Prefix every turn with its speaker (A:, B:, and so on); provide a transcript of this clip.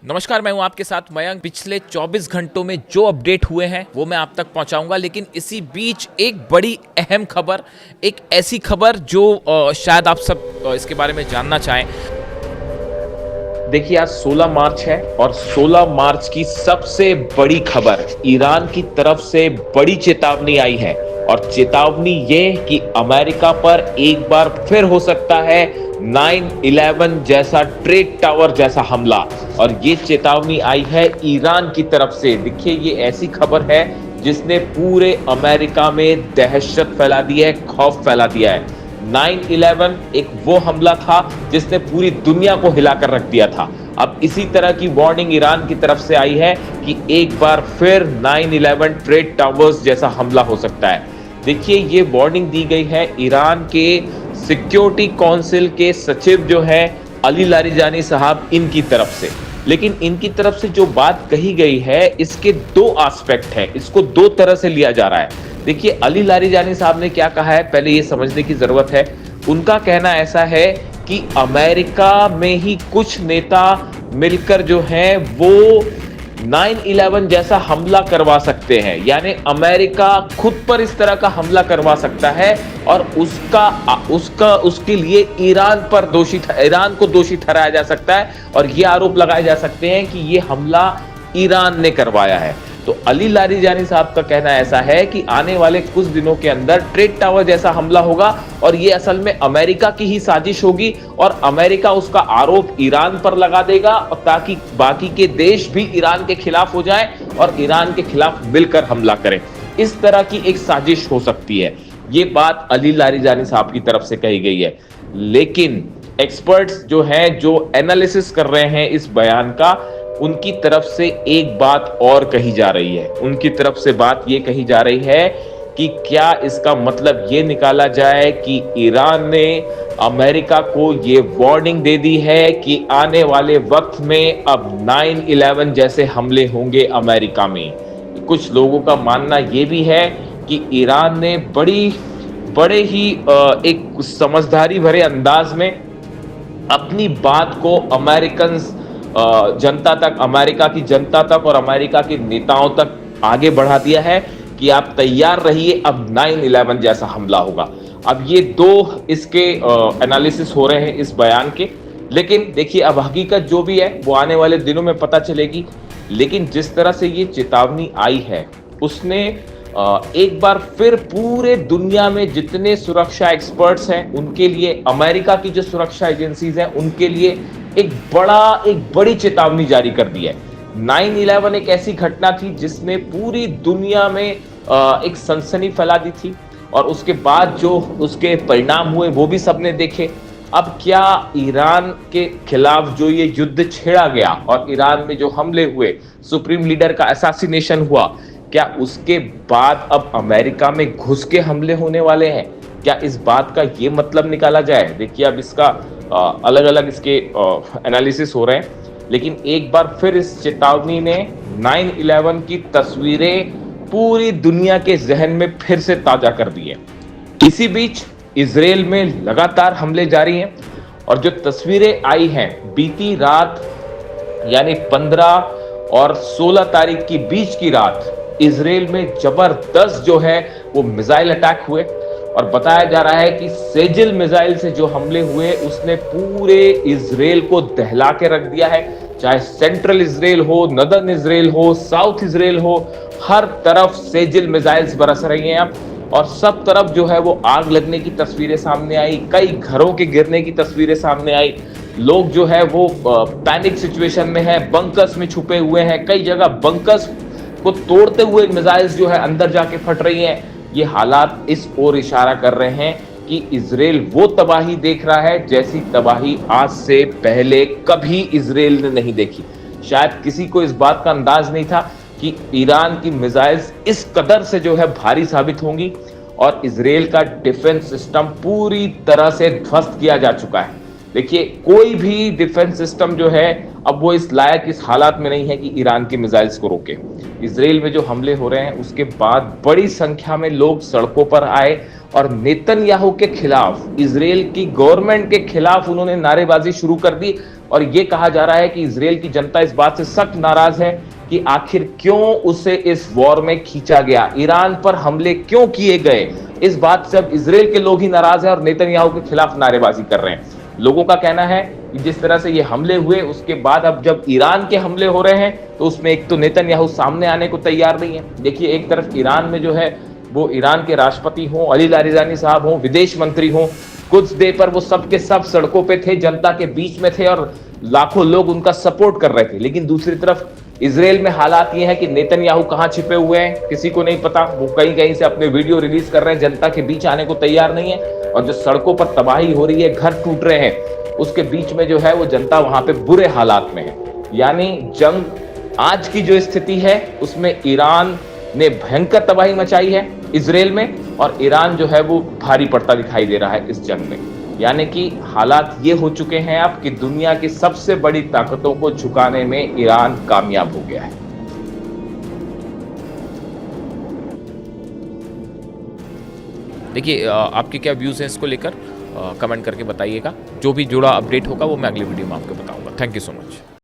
A: नमस्कार, मैं हूं आपके साथ मयंक। पिछले 24 घंटों में जो अपडेट हुए हैं वो मैं आप तक पहुंचाऊंगा, लेकिन इसी बीच एक बड़ी अहम खबर, एक ऐसी खबर जो शायद आप सब इसके बारे में जानना चाहें। देखिए, आज 16 मार्च है और 16 मार्च की सबसे बड़ी खबर, ईरान की तरफ से बड़ी चेतावनी आई है। और चेतावनी ये कि अमेरिका पर एक बार फिर हो सकता है 9/11 जैसा ट्रेड टावर जैसा हमला। और ये चेतावनी आई है ईरान की तरफ से। देखिए, ये ऐसी खबर है जिसने पूरे अमेरिका में दहशत फैला दी है, खौफ फैला दिया है। 9/11 एक वो हमला था जिसने पूरी दुनिया को हिलाकर रख दिया था। अब इसी तरह की वार्निंग ईरान की तरफ से आई है कि एक बार फिर 9/11 ट्रेड टावर्स जैसा हमला हो सकता है। देखिए, ये वार्निंग दी गई है ईरान के सिक्योरिटी काउंसिल के सचिव जो है अली लारिजानी साहब, इनकी तरफ से। लेकिन इनकी तरफ से जो बात कही गई है, इसके दो एस्पेक्ट है, इसको दो तरह से लिया जा रहा है। देखिए, अली लारिजानी साहब ने क्या कहा है, पहले ये समझने की जरूरत है। उनका कहना ऐसा है कि अमेरिका में ही कुछ नेता मिलकर जो है वो 9/11 जैसा हमला करवा सकते हैं, यानी अमेरिका खुद पर इस तरह का हमला करवा सकता है और उसके लिए ईरान को दोषी ठहराया जा सकता है और ये आरोप लगाए जा सकते हैं कि ये हमला ईरान ने करवाया है। तो अली लारिजानी साहब का कहना ऐसा है कि आने वाले कुछ दिनों के अंदर ट्रेड टावर जैसा हमला होगा और ये असल में अमेरिका की ही साजिश होगी और अमेरिका उसका आरोप ईरान पर लगा देगा, और ताकि बाकी के देश भी ईरान के खिलाफ हो जाएं और ईरान के खिलाफ मिलकर हमला करें। इस तरह की एक साजिश हो सकती है। ये बात अली लारिजानी साहब की तरफ से कही गई है। लेकिन एक्सपर्ट्स जो हैं, जो एनालिसिस कर रहे हैं इस बयान का, उनकी तरफ से एक बात और कही जा रही है। उनकी तरफ से बात यह कही जा रही है कि क्या इसका मतलब ये निकाला जाए कि ईरान ने अमेरिका को ये वार्निंग दे दी है कि आने वाले वक्त में अब 9/11 जैसे हमले होंगे अमेरिका में। कुछ लोगों का मानना यह भी है कि ईरान ने बड़े ही एक समझदारी भरे अंदाज में अपनी बात को अमेरिका की जनता तक और अमेरिका के नेताओं तक आगे बढ़ा दिया है कि आप तैयार रहिए, अब 9/11 जैसा हमला होगा। अब ये दो इसके एनालिसिस हो रहे हैं इस बयान के। लेकिन देखिए, अब हकीकत जो भी है वो आने वाले दिनों में पता चलेगी। लेकिन जिस तरह से ये चेतावनी आई है, उसने एक बार फिर पूरे दुनिया में जितने सुरक्षा एक्सपर्ट्स हैं उनके लिए, अमेरिका की जो सुरक्षा एजेंसीज हैं उनके लिए एक बड़ी चेतावनी जारी कर दी है। 9/11 एक ऐसी घटना थी जिसने पूरी दुनिया में एक सनसनी फैला दी थी और उसके बाद जो उसके परिणाम हुए वो भी सबने देखे। अब क्या ईरान के खिलाफ जो ये युद्ध छेड़ा गया और ईरान में जो हमले हुए, सुप्रीम लीडर का असैसिनेशन हुआ, क्या उसके बाद अब अमेरिका में घुस के हमले होने वाले हैं? क्या इस बात का ये मतलब निकाला जाए? देखिए, अब इसका अलग अलग इसके एनालिसिस हो रहे हैं। लेकिन एक बार फिर इस चेतावनी ने 9/11 की तस्वीरें पूरी दुनिया के जहन में फिर से ताजा कर दी है। इसी बीच इजराइल में लगातार हमले जारी हैं और जो तस्वीरें आई हैं बीती रात, यानी 15 और 16 तारीख की बीच की रात, इजराइल में जबरदस्त जो है वो मिसाइल अटैक हुए और बताया जा रहा है कि सेजिल मिसाइल से जो हमले हुए उसने पूरे इजराइल को दहला के रख दिया है। चाहे सेंट्रल इजराइल हो, नदर्न इजराइल हो, साउथ इजराइल हो, हर तरफ सेजिल मिसाइल्स बरस रही हैं अब। और सब तरफ जो है वो आग लगने की तस्वीरें सामने आई, कई घरों के गिरने की तस्वीरें सामने आई। लोग जो है वो पैनिक सिचुएशन में है, बंकर्स में छुपे हुए हैं। कई जगह बंकर्स को तोड़ते हुए मिसाइल्स जो है अंदर जाके फट रही हैं। ये हालात इस ओर इशारा कर रहे हैं कि इजराइल वो तबाही देख रहा है जैसी तबाही आज से पहले कभी इजराइल ने नहीं देखी। शायद किसी को इस बात का अंदाज नहीं था कि ईरान की मिसाइल्स इस कदर से जो है भारी साबित होंगी और इजराइल का डिफेंस सिस्टम पूरी तरह से ध्वस्त किया जा चुका है। देखिए, कोई भी डिफेंस सिस्टम जो है अब वो इस लायक इस हालात में नहीं है कि ईरान के मिसाइल्स को रोके। इसराइल में जो हमले हो रहे हैं उसके बाद बड़ी संख्या में लोग सड़कों पर आए और नेतन्याहू के खिलाफ, इसराइल की गवर्नमेंट के खिलाफ उन्होंने नारेबाजी शुरू कर दी। और ये कहा जा रहा है कि इसराइल की जनता इस बात से सख्त नाराज है कि आखिर क्यों उसे इस वॉर में खींचा गया, ईरान पर हमले क्यों किए गए। इस बात से अब इसराइल के लोग ही नाराज हैं और नेतन्याहू के खिलाफ नारेबाजी कर रहे हैं। लोगों का कहना है कि जिस तरह से ये हमले हुए उसके बाद अब जब ईरान के हमले हो रहे हैं तो उसमें एक तो नेतन्याहू सामने आने को तैयार नहीं है। देखिए, एक तरफ ईरान में जो है वो ईरान के राष्ट्रपति हों, अली लारिजानी साहब हों, विदेश मंत्री हों, कुछ देर पर वो सब के सब सड़कों पे थे, जनता के बीच में थे और लाखों लोग उनका सपोर्ट कर रहे थे। लेकिन दूसरी तरफ इसराइल में हालात ये हैं कि नेतन्याहू कहां छिपे हुए हैं किसी को नहीं पता। वो कहीं कहीं से अपने वीडियो रिलीज कर रहे हैं, जनता के बीच आने को तैयार नहीं है। और जो सड़कों पर तबाही हो रही है, घर टूट रहे हैं, उसके बीच में जो है वो जनता वहां पे बुरे हालात में है। यानी जंग आज की जो स्थिति है उसमें ईरान ने भयंकर तबाही मचाई है इसराइल में, और ईरान जो है वो भारी पड़ता दिखाई दे रहा है इस जंग में। यानी कि हालात ये हो चुके हैं अब कि दुनिया की सबसे बड़ी ताकतों को झुकाने में ईरान कामयाब हो गया है।
B: देखिए, आपके क्या व्यूज़ हैं इसको लेकर, कमेंट करके बताइएगा। जो भी जुड़ा अपडेट होगा वो मैं अगली वीडियो में आपको बताऊंगा। Thank you so much.